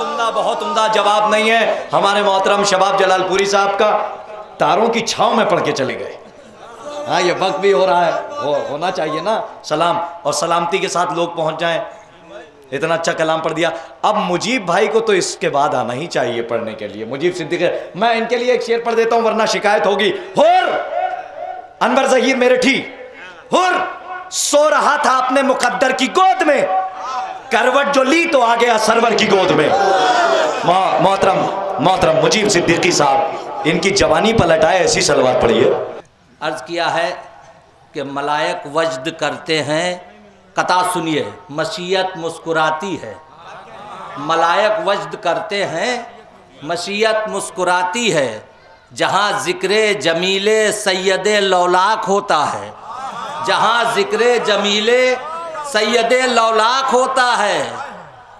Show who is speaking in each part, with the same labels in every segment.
Speaker 1: बहुत उम्दा जवाब नहीं है हमारे मोहतरम शबाब जलालपुरी साहब का। तारों की छांव में पढ़ के चले गए। हाँ, ये वक्त भी हो रहा है, होना चाहिए ना सलाम, और सलामती के साथ लोग पहुंच जाएं। इतना अच्छा कलाम पढ़ दिया। अब मुजीब भाई को तो इसके बाद आना ही चाहिए पढ़ने के लिए। मुजीब सिद्दीकी, मैं इनके लिए एक शेर पढ़ देता हूं वरना शिकायत होगी। हुर अनवर ज़हीर मेरठी, हुर सो रहा था अपने मुकद्दर की गोद में, करवट जो ली तो आ गया सरवर की गोद में। मोहतरम मुजीब सिद्दीकी साहब, इनकी जवानी पलट आए ऐसी सलवात पढ़िए।
Speaker 2: अर्ज किया है कि मलायक वजद करते हैं, कता सुनिए, मशीयत मुस्कुराती है। मलायक वजद करते हैं, मशीयत मुस्कुराती है, जहाँ ज़िक्रे जमीले सैयदे लौलाक होता है, जहाँ ज़िक्रे जमीले सैयदे लौलाक होता है।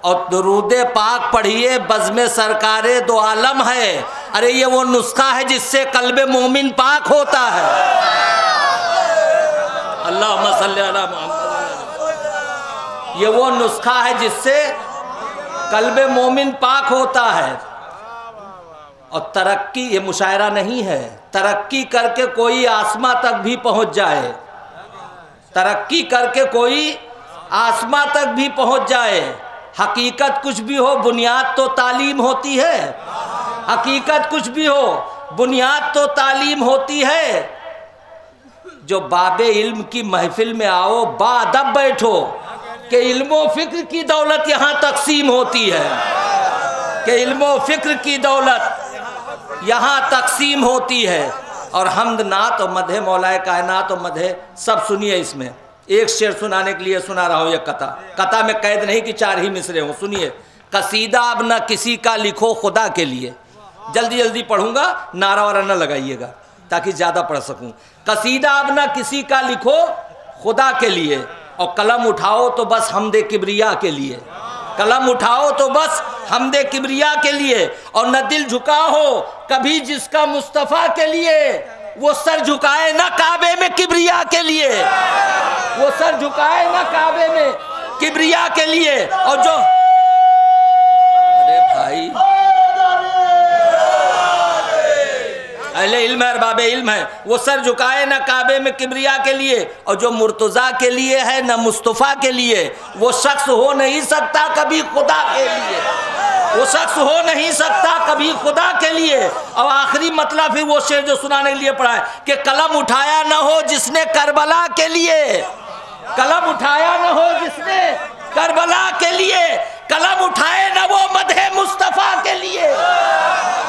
Speaker 2: और दुरूदे पाक पढ़िए, बज़्मे सरकारे दो आलम है। अरे ये वो नुस्खा है जिससे कल्बे मोमिन पाक होता है। अल्लाहुम्मा सल्ली अला मुहम्मद। ये वो नुस्खा है जिससे कल्बे मोमिन पाक होता है। और तरक्की, ये मुशायरा नहीं है, तरक्की करके कोई आसमां तक भी पहुंच जाए, तरक्की करके कोई आसमां तक भी पहुंच जाए। हकीकत कुछ भी हो, बुनियाद तो तालीम होती है। हकीकत कुछ भी हो, बुनियाद तो तालीम होती है। जो बाबे इल्म की महफिल में आओ, बाअदब बैठो कि इल्मो फिक्र की दौलत यहाँ तकसीम होती है, कि इल्मो फिक्र की दौलत यहाँ तकसीम होती है। और हमद नात और मदहे मौलाए कायनात और मदहे सब सुनिए। इसमें एक शेर सुनाने के लिए सुना रहा हूँ। ये कथा में कैद नहीं कि 4 ही मिसरे हूँ। सुनिए, कसीदा अब न किसी का लिखो खुदा के लिए। जल्दी जल्दी पढ़ूंगा, नारा वारा न लगाइएगा ताकि ज़्यादा पढ़ सकूँ। कसीदा अब न किसी का लिखो खुदा के लिए, और कलम उठाओ तो बस हमदे किबरिया के लिए। कलम उठाओ तो बस हमदे किबरिया के लिए। और न दिल झुका हो कभी जिसका मुस्तफ़ा के लिए, वो सर झुकाए ना काबे में किबरिया के लिए, वो सर झुकाए ना काबे में किबरिया के लिए। और जो, अरे भाई, अहले इल्म है, बाबे इल्म है, वो सर झुकाए ना काबे में किबरिया के लिए। और जो मुर्तज़ा के लिए है ना मुस्तफ़ा के लिए, वो शख्स हो नहीं सकता कभी खुदा के लिए, वो शख्स हो नहीं सकता कभी खुदा के लिए। और आखिरी मतलब फिर वो शेर जो सुनाने के लिए पढ़ा है कि कलम उठाया न हो जिसने करबला के लिए, कलम उठाया न हो जिसने करबला के लिए, कलम उठाए न वो मदहे मुस्तफ़ा के लिए,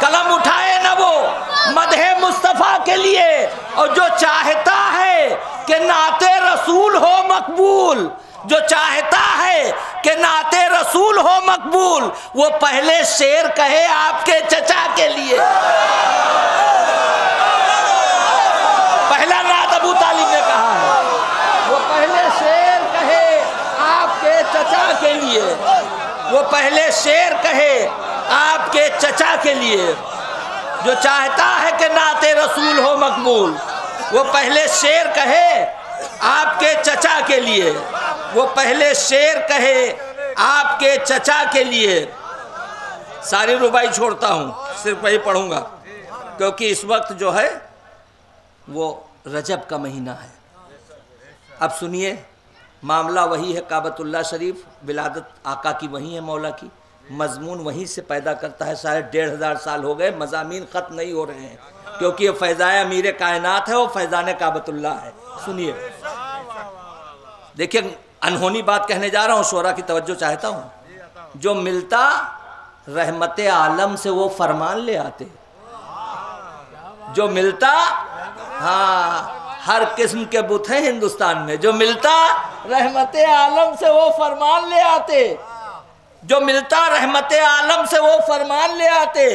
Speaker 2: कलम उठाए न वो मदहे मुस्तफ़ा के लिए। और जो चाहता है कि नाते रसूल हो मकबूल, जो चाहता है कि नाते रसूल हो मकबूल, वो पहले शेर कहे आपके चचा के लिए। पहला नात अबू तालिब ने कहा है, वो पहले शेर कहे आपके चचा के लिए, वो पहले शेर कहे आपके चचा के लिए। जो चाहता है कि नाते रसूल हो मकबूल, वो पहले शेर कहे आपके चचा के लिए, वो पहले शेर कहे आपके चचा के लिए। सारी रुबाई छोड़ता हूँ, सिर्फ वही पढ़ूंगा क्योंकि इस वक्त जो है वो रजब का महीना है। अब सुनिए, मामला वही है, काबतुल्लाह शरीफ, विलादत आका की वही है, मौला की, मजमून वहीं से पैदा करता है। शायद 1500 साल हो गए, मज़ामीन ख़त्म नहीं हो रहे हैं क्योंकि ये फैज़ाए अमीर कायनात है और फैज़ान काबतुल्लाह है। सुनिए, देखिए, अनहोनी बात कहने जा रहा हूँ, शोरा की तवज्जो चाहता हूँ। जो मिलता रहमते आलम से वो फरमान ले आते, जो मिलता, हाँ, हर किस्म के बुत हैं हिंदुस्तान में, जो मिलता रहमते आलम से वो फरमान ले आते, जो मिलता रहमते आलम से वो फरमान ले आते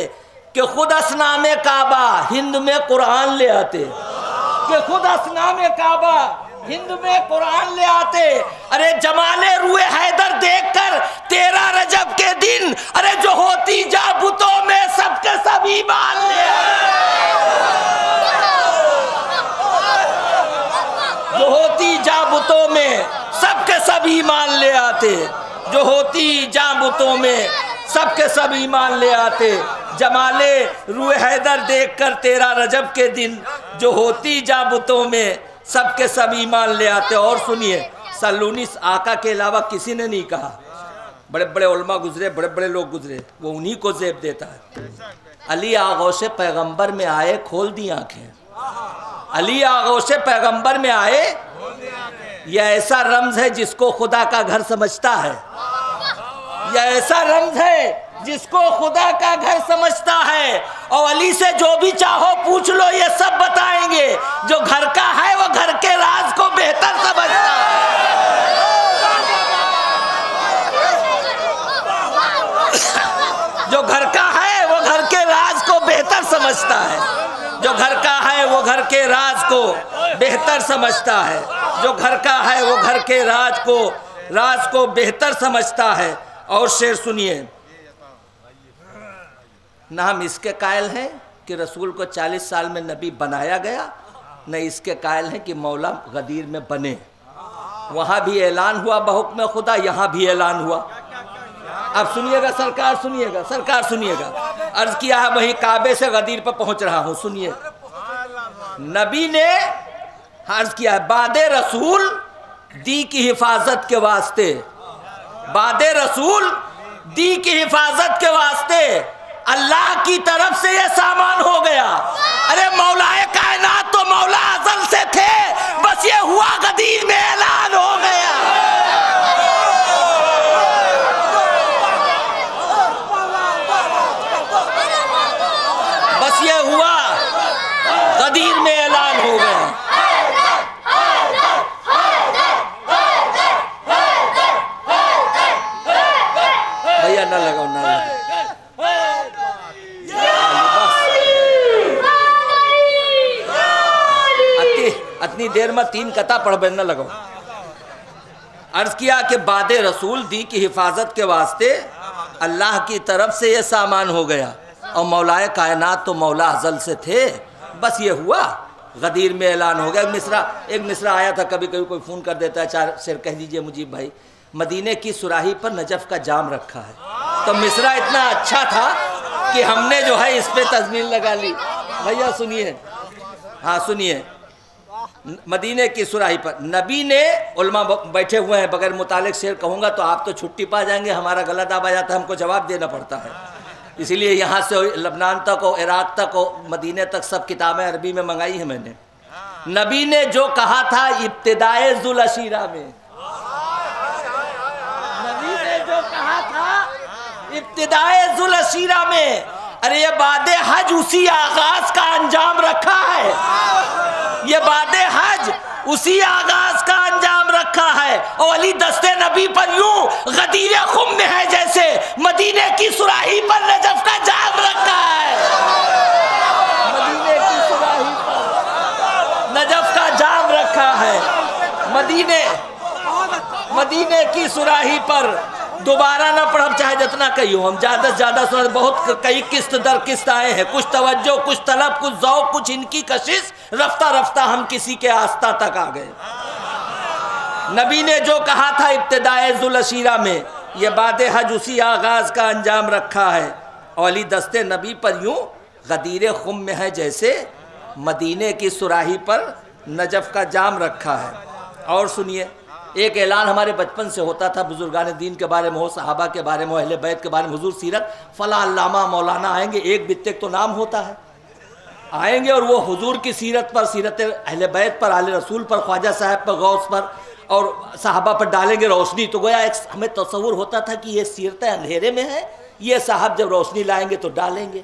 Speaker 2: कि खुद असनामे काबा हिंद में कुरान ले आते, कि खुद असनामे काबा हिंद में कुरान ले आते। अरे जमाले रुए हैदर देखकर 13 रजब के दिन, अरे जो होती जा बुतों में सबके सब ईमान ले जो होती जा बुतों में सबके सब ईमान ले आते, जो होती जा बुतों में सबके सब ईमान ले आते। जमाले रूए हैदर देखकर तेरा रजब के दिन, जो होती जाबुतों में सबके सब ईमान ले आते। और सुनिए, सल्लूनी आका के अलावा किसी ने नहीं कहा। बड़े बड़े उलमा गुजरे, बड़े बड़े लोग गुजरे, वो उन्हीं को ज़ेब देता है। अली आगोश पैगंबर में आए, खोल दी आंखें। अली आगोश पैगंबर में आए, यह ऐसा रम्ज है जिसको खुदा का घर समझता है। यह ऐसा रम्ज है जिसको खुदा का घर समझता है। और अली से जो भी चाहो पूछ लो, ये सब बताएंगे। जो घर का है वो घर के राज को बेहतर समझता है। जो घर का है वो घर के राज को बेहतर समझता है। जो घर का है वो घर के राज को बेहतर समझता है। जो घर का है वो घर के राज को बेहतर समझता है। और शेर सुनिए, ना हम इसके कायल हैं कि रसूल को 40 साल में नबी बनाया गया, न इसके कायल हैं कि मौला गदीर में बने। वहाँ भी ऐलान हुआ बहुक्म खुदा, यहाँ भी ऐलान हुआ। अब सुनिएगा सरकार, सुनिएगा सरकार, सुनिएगा। अर्ज किया है वही काबे से गदीर पर पहुंच रहा हूं। सुनिए, नबी ने अर्ज किया है, बादे रसूल दी की हिफाजत के वास्ते, बादे रसूल दी की हिफाजत के वास्ते अल्लाह की तरफ से यह सामान हो गया। अरे मौलाए कायनात तो मौला अज़ल से थे, बस ये हुआ गदीर में ऐलान हो गया। बस ये हुआ गदीर में ऐलान हो गया। भैया ना लगाओ, ना लगाओ। इतनी देर में 3 कता पढ़ न लगाओ। अर्ज किया कि बादे रसूल दी की हिफाजत के वास्ते अल्लाह की तरफ से ये सामान हो गया। और मौलाए कायनात तो मौला अज़ल से थे, बस ये हुआ गदीर में ऐलान हो गया। एक मिसरा आया था, कभी कभी कोई फ़ोन कर देता है, 4 शेर कह दीजिए मुजीब भाई। मदीने की सुराही पर नजफ़ का जाम रखा है। तो मिसरा इतना अच्छा था कि हमने जो है इस पर तज़मीन लगा ली। भैया सुनिए, हाँ सुनिए, मदीने की सुराही पर नबी ने, उलमा बैठे हुए हैं, बगैर मुतालिक शेर कहूँगा तो आप तो छुट्टी पा जाएंगे, हमारा गला दाबा जाता है, हमको जवाब देना पड़ता है। इसीलिए यहाँ से लबनान तक और इराक़ तक और मदीने तक सब किताबें अरबी में मंगाई हैं मैंने। नबी ने जो कहा था इब्तिदाए ज़ुल अशीरा में, नबी ने जो कहा था इब्तिदाए ज़ुल अशीरा में, अरे ये बादे हज उसी आगाज का अंजाम रखा है। ये बादे हज उसी आगाज का अंजाम रखा है। और अली दस्ते नबी पर यूं गदीर खुम में है जैसे मदीने की सुराही पर नजफ का जाम रखा है। मदीने की सुराही पर नजफ का जाम रखा है। मदीने की सुराही पर दोबारा ना पढ़ब चाहे जितना कहियो, हम ज्यादा से ज्यादा सुन, बहुत कई किस्त दर किस्त आए हैं, कुछ तवज्जो, कुछ तलब, कुछ ज़ौक़, कुछ इनकी कशिश, रफ्ता रफ्ता हम किसी के आस्था तक आ गए। नबी ने जो कहा था इब्तिदाए ज़ुल अशीरा में, ये बादे हज उसी आगाज का अंजाम रखा है। और अली दस्ते नबी पर यूं गदीर खुम में है जैसे मदीने की सुराही पर नजफ का जाम रखा है। और सुनिए, एक ऐलान हमारे बचपन से होता था, बुजुर्गान दीन के बारे में हो, सहाबा के बारे में हो, अहले बैत के बारे में, हुजूर सीरत फला अल्लामा मौलाना आएंगे, एक बित्ते तो नाम होता है, आएंगे और वो हुजूर की सीरत पर, सीरत अहले बैत पर, आले रसूल पर, ख्वाजा साहब पर, गौस पर और सहाबा पर डालेंगे रोशनी। तो गोया एक हमें तसव्वुर होता था कि ये सीरतें अंधेरे में है, ये साहब जब रोशनी लाएंगे तो डालेंगे।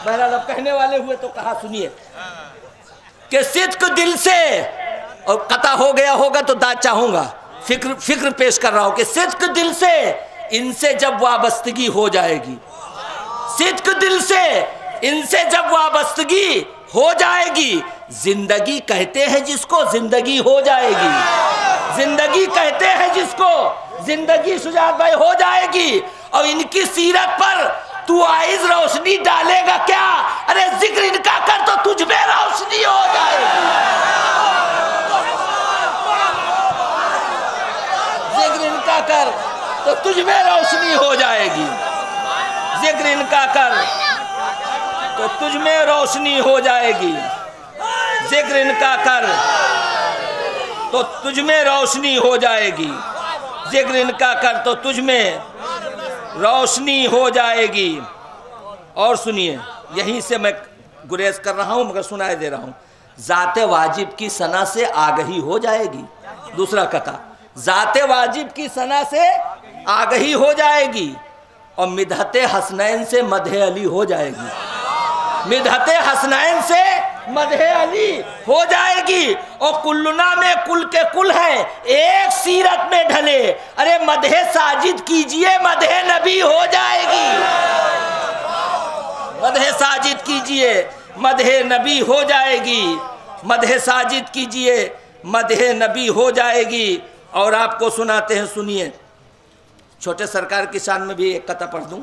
Speaker 2: बहरहाल अब कहने वाले हुए तो कहा, सुनिए कि सिद्क दिल से, और कता हो गया होगा तो दाद चाहूंगा, फिक्र पेश कर रहा हूं कि सिद्क दिल से इनसे जब वाबस्तगी हो जाएगी, सिद्क दिल से इनसे जब वाबस्तगी हो जाएगी, जिंदगी कहते हैं जिसको जिंदगी हो जाएगी, जिंदगी कहते हैं जिसको जिंदगी सुजात भाई हो जाएगी। और इनकी सीरत पर तू आइज रोशनी डालेगा क्या? अरे जिक्र इनका कर तो तुझ में रोशनी हो जाएगी, जिक्र इनका कर तो तुझ में रोशनी हो जाएगी। जिक्र इनका कर तो तुझ में रोशनी हो जाएगी। जिक्र इनका कर तो तुझ में रोशनी हो जाएगी। जिक्र इनका कर तो तुझ में रोशनी हो जाएगी। और सुनिए, यहीं से मैं गुरेज कर रहा हूं मगर सुनाई दे रहा हूं। जाते वाजिब की सना से आगही हो जाएगी। दूसरा कथा, जाते वाजिब की सना से आगही हो जाएगी और मिदहते हसनैन से मदहे अली हो जाएगी। मिदहते हसनैन से मदहे अली हो जाएगी। और कुल्लुना में कुल के कुल है, एक सीरत में ढले। अरे मदहे साजिद कीजिए, मदहे नबी हो जाएगी। मदहे साजिद कीजिए, मदहे नबी हो जाएगी। मदहे साजिद कीजिए, मदहे नबी हो जाएगी। और आपको सुनाते हैं, सुनिए। छोटे सरकार की शान में भी एक कथा पढ़ दूं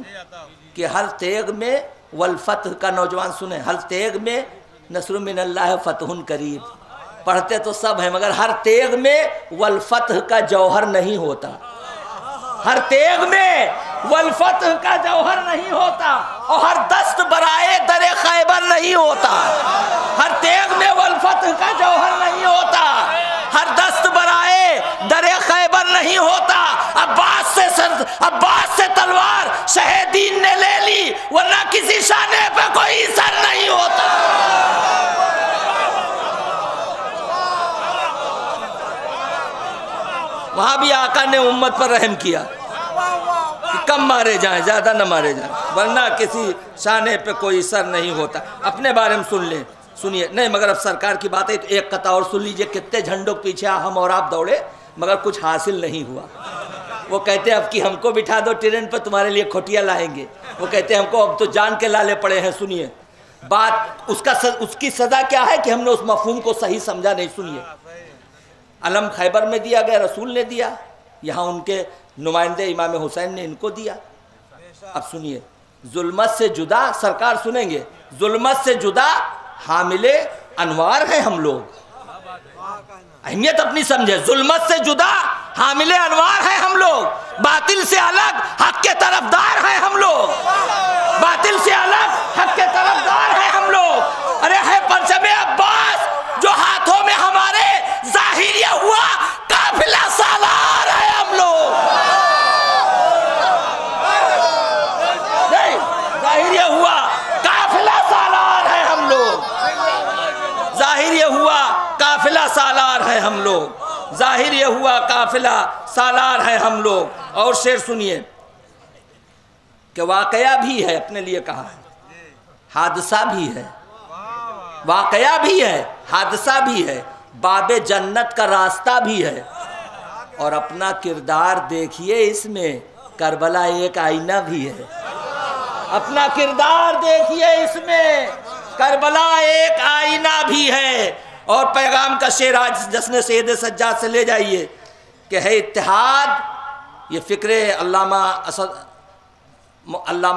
Speaker 2: कि हर तेग में वलफतह का नौजवान सुने, हर तेग में नसरुम मिनल्लाह फतहुन करीब। पढ़ते तो सब है मगर हर तेग में वलफतह का जौहर नहीं होता। हर तेग में वलफतह का जौहर नहीं होता और हर दस्त बराए दरे खैबर नहीं होता। हर तेग में वलफतह का जौहर नहीं होता, हर दस्त बराए दरे खैबर नहीं होता। अब्बास से तलवार शहीदीन ने ले ली, वरना किसी शाने पे कोई सर नहीं होता। वहां भी आका ने उम्मत पर रहम किया कि कम मारे जाएं, ज्यादा न मारे जाएं, वरना किसी शाने पे कोई सर नहीं होता। अपने बारे में सुन लें, सुनिए। नहीं मगर अब सरकार की बात है तो एक कथा और सुन लीजिए। कितने झंडों के पीछे हम और आप दौड़े मगर कुछ हासिल नहीं हुआ। वो कहते हैं अब कि हमको बिठा दो ट्रेन पर, तुम्हारे लिए खोटिया लाएंगे। वो कहते हैं हमको अब तो जान के लाले पड़े हैं। सुनिए बात, उसकी सजा क्या है कि हमने उस मफहूम को सही समझा नहीं। सुनिए, अलम खैबर में दिया गया, रसूल ने दिया, यहाँ उनके नुमाइंदे इमाम हुसैन ने इनको दिया। अब सुनिए, जुल्मत से जुदा, सरकार सुनेंगे, जुल्मत से जुदा हामिले अनवार हैं हम लोग। अहमियत अपनी समझे। जुल्मत से जुदा हामिले अनवार हैं हम लोग। बातिल से अलग हक के तरफदार हैं हम लोग। बातिल से अलग हक के तरफदार हैं हम लोग। अरे है परचमे अब्बास जो हाथों में हमारे, जाहिर ये हुआ काफिला सालार है हम लोग। नहीं, जाहिर ये हुआ काफिला सालार है हम लोग। जाहिर ये हुआ काफिला सालार है हम लोग। जाहिर ये हुआ काफिला सालार है हम लोग। और शेर सुनिए कि वाकया भी है, अपने लिए कहा है, हादसा भी है। वाकया भी है, हादसा भी है, बाबे जन्नत का रास्ता भी है। और अपना किरदार देखिए इसमें, करबला एक आईना भी है। अपना किरदार देखिए इसमें, करबला एक आईना भी है। और पैगाम का शेर आज जश्न सैयद सज्जाद से ले जाइए कि है इत्तेहाद। ये फ़िक्र अल्लामा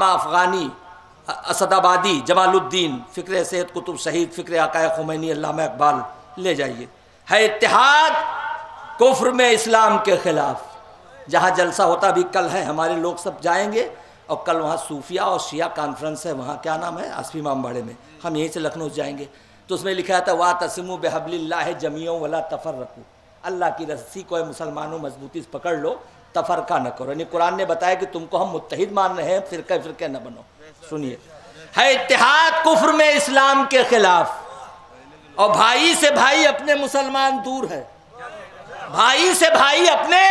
Speaker 2: अफ़गानी असदाबादी जमालुद्दीन, फ़िक्र सैयद कुतुब शहीद, फ़िक्र आकाए खुमैनी, अल्लामा इकबाल ले जाइए। है इत्तेहाद कुफ्र में इस्लाम के ख़िलाफ़। जहाँ जलसा होता भी कल है, हमारे लोग सब जाएंगे और कल वहाँ सूफिया और शिया कॉन्फ्रेंस है, वहाँ क्या नाम है, आसफी इमामबाड़े में। हम यहीं से लखनऊ जाएंगे तो उसमें लिखा था वा तस्मु बेहब्लिल्लाह जमीओ वला तफर्रकू। अल्लाह की रस्सी को मुसलमानों मजबूती से पकड़ लो, तफरका न करो। यानी कुरान ने बताया कि तुमको हम मुत्तहिद मान रहे हैं, फिरके न बनो। सुनिए, है इत्तेहाद कुफ्र में इस्लाम के खिलाफ। और भाई से भाई अपने मुसलमान दूर है, भाई से भाई अपने,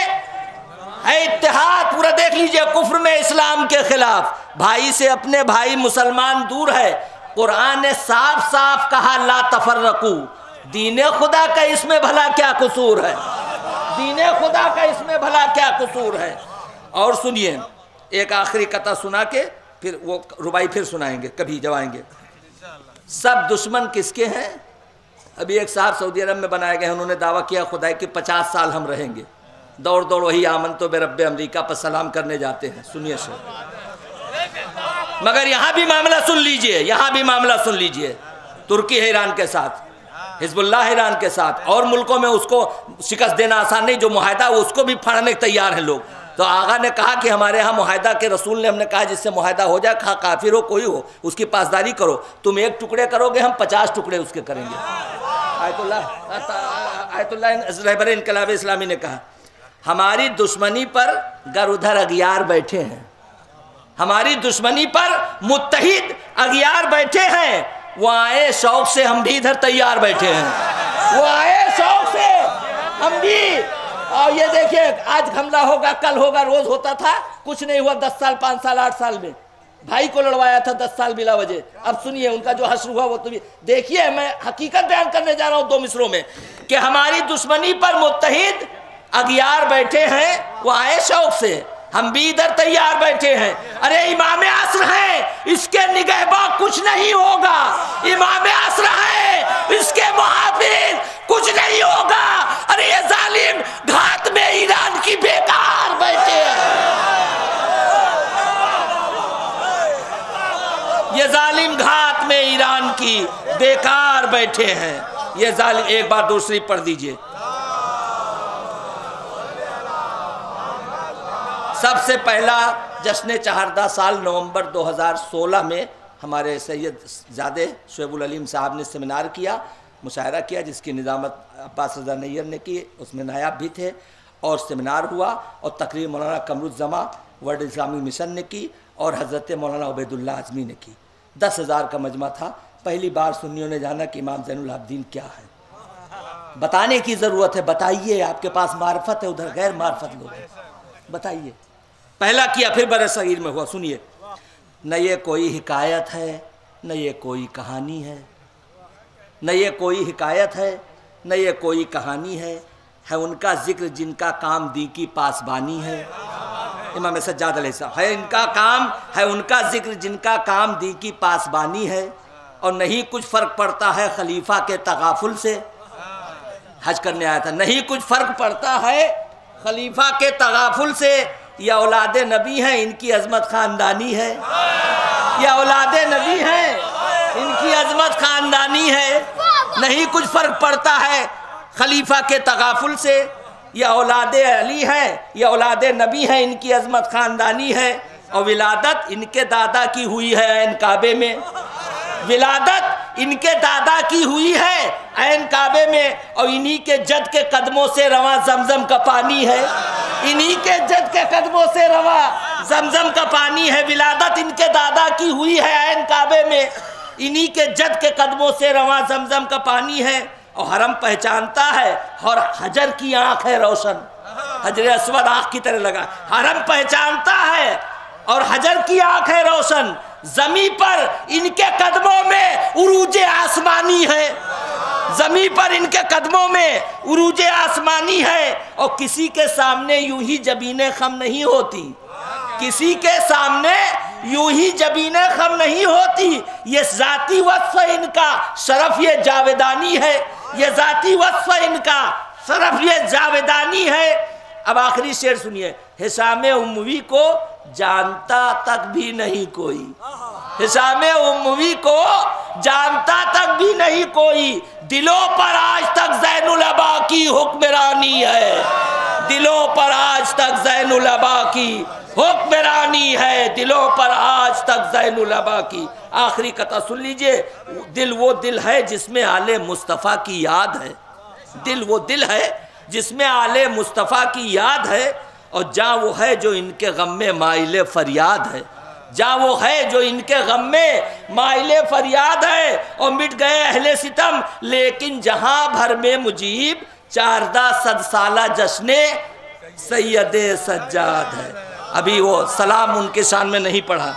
Speaker 2: है इत्तेहाद पूरा देख लीजिए, कुफ्र में इस्लाम के खिलाफ। भाई से अपने भाई मुसलमान दूर है। कुरान ने साफ साफ कहा ला तफर्रकू। दीने खुदा का इसमें भला क्या कसूर है, दीने खुदा का इसमें भला क्या कसूर है। और सुनिए, एक आखिरी कथा सुना के फिर वो रुबाई फिर सुनाएंगे, कभी जब आएंगे। सब दुश्मन किसके हैं? अभी एक साहब सऊदी अरब में बनाए गए, उन्होंने दावा किया खुदा कि 50 साल हम रहेंगे। दौड़ दौड़ वही आमन तो बेरब्बे अमरीका पर सलाम करने जाते हैं। सुनिए सर, मगर यहाँ भी मामला सुन लीजिए, यहाँ भी मामला सुन लीजिए। तुर्की है ईरान के साथ, हिजबुल्लाह है ईरान के साथ, और मुल्कों में उसको शिकस्त देना आसान नहीं। जो मुआहदा उसको भी फाड़ने तैयार हैं लोग। तो आगा ने कहा कि हमारे यहाँ मुआहदा के रसूल ने हमने कहा जिससे मुआहदा हो जाए, खा काफिर हो कोई हो, उसकी पासदारी करो। तुम एक टुकड़े करोगे, हम 50 टुकड़े उसके करेंगे। आयतुल्लाह रहबर इनकलाब इस्लामी ने कहा हमारी दुश्मनी पर गर उधर अगियार बैठे हैं, हमारी दुश्मनी पर मुत्तहिद अगियार बैठे हैं, वो आए शौक से हम भी इधर तैयार बैठे हैं, वो आए शौक से हम भी। और ये देखिए आज हमला होगा, कल होगा, रोज होता था, कुछ नहीं हुआ। 10 साल 5 साल 8 साल में भाई को लड़वाया था 10 साल बिला वजह। अब सुनिए उनका जो हश्र हुआ वो तो भी देखिए। मैं हकीकत बयान करने जा रहा हूं 2 मिसरों में कि हमारी दुश्मनी पर मुत्तहिद अगियार बैठे हैं, वो आए शौक से हम भी इधर तैयार बैठे हैं। अरे इमाम असर है, इसके निगहबा कुछ नहीं होगा। इमाम असर है, इसके मुहाफिज कुछ नहीं होगा। अरे ये जालिम घात में ईरान की बेकार बैठे हैं, ये जालिम घात में ईरान की बेकार बैठे हैं। ये जालिम, एक बार दूसरी पढ़ दीजिए। सबसे पहला जश्न चहारदा साल नवंबर 2016 में हमारे सैयद ज़ादे शुएबुल अलीम साहब ने सेमिनार किया, मुशायरा किया, जिसकी निज़ामत अब्बास रज़ा नैयर ने की, उसमें नायाब भी थे। और सेमिनार हुआ और तकरीर मौलाना कमरुज़्ज़मा वर्ल्ड इस्लामिक मिशन ने की और हज़रत मौलाना उबैदुल्लाह आज़मी ने की। 10,000 का मजमा था। पहली बार सुन्नियों ने जाना कि इमाम ज़ैनुल आबिदीन क्या है। बताने की ज़रूरत है, बताइए, आपके पास मार्फत है, उधर गैर मार्फत लोग हैं, बताइए। पहला किया, फिर बड़े सगीर में हुआ। सुनिए, न ये कोई हिकायत है, न ये कोई कहानी है, न ये कोई हिकायत है, न ये कोई कहानी है उनका जिक्र जिनका काम दी की पासबानी है। इमाम सज्जाद अलैहिस्सलाम है, इनका काम है उनका जिक्र जिनका काम दी की पासबानी है। और नहीं कुछ फ़र्क पड़ता है खलीफा के तगाफुल से। हज करने आया था, नहीं कुछ फ़र्क पड़ता है खलीफा के तगाफुल से। या औलाद नबी हैं, इनकी अजमत ख़ानदानी है, या औलाद नबी हैं, इनकी अजमत ख़ानदानी है। नहीं कुछ फ़र्क पड़ता है खलीफा के तगाफुल से। या औलाद अली हैं, या औलाद नबी हैं, इनकी अजमत ख़ानदानी है। और विलादत इनके दादा की हुई है ऐन काबे में, विलादत इनके दादा की हुई है ऐन काबे में। और इन्हीं के जद के कदमों से रवा जमजम का पानी है, इन्हीं के जद के कदमों से रवा जमजम का पानी है। विलादत इनके दादा की हुई है ऐन काबे में, इन्हीं के जद के कदमों से रवा जमजम का पानी है। और हरम पहचानता है और हजर की आंख है रोशन, हजर अस्वद आंख की तरह लगा। हरम पहचानता है और हजर की आंख है रोशन। जमी पर इनके कदमों में उरूजे आसमानी है, जमी पर इनके कदमों में उरूजे आसमानी है। और किसी के सामने यूं ही जबीने खम नहीं होती, किसी के सामने यूं ही जबीने खम नहीं होती। ये जाती वस्फ इनका शरफ ये जावेदानी है, ये जाती वस्फ इनका शरफ ये जावेदानी है। अब आखिरी शेर सुनिए। हिसाम उम्वी को जानता तक भी नहीं कोई, हिसाम उम्वी को जानता तक भी नहीं कोई। दिलों पर आज तक ज़ैनुल अबा की हुक्मरानी है, दिलों पर आज तक ज़ैनुल अबा की हुक्मरानी है, दिलों पर आज तक ज़ैनुल अबा की। आखिरी कथा सुन लीजिए। दिल वो दिल है जिसमें आले मुस्तफ़ा की याद है, दिल वो दिल है जिसमें आले मुस्तफ़ा की याद है। और जहाँ वो है जो इनके गम में माइले फरियाद है, जहाँ वो है जो इनके गम में माइले फरियाद है। और मिट गए अहले सितम, लेकिन जहाँ भर में मुजीब 14 सद साला जश्ने सैयद सज्जाद है। अभी वो सलाम उनके शान में नहीं पढ़ा।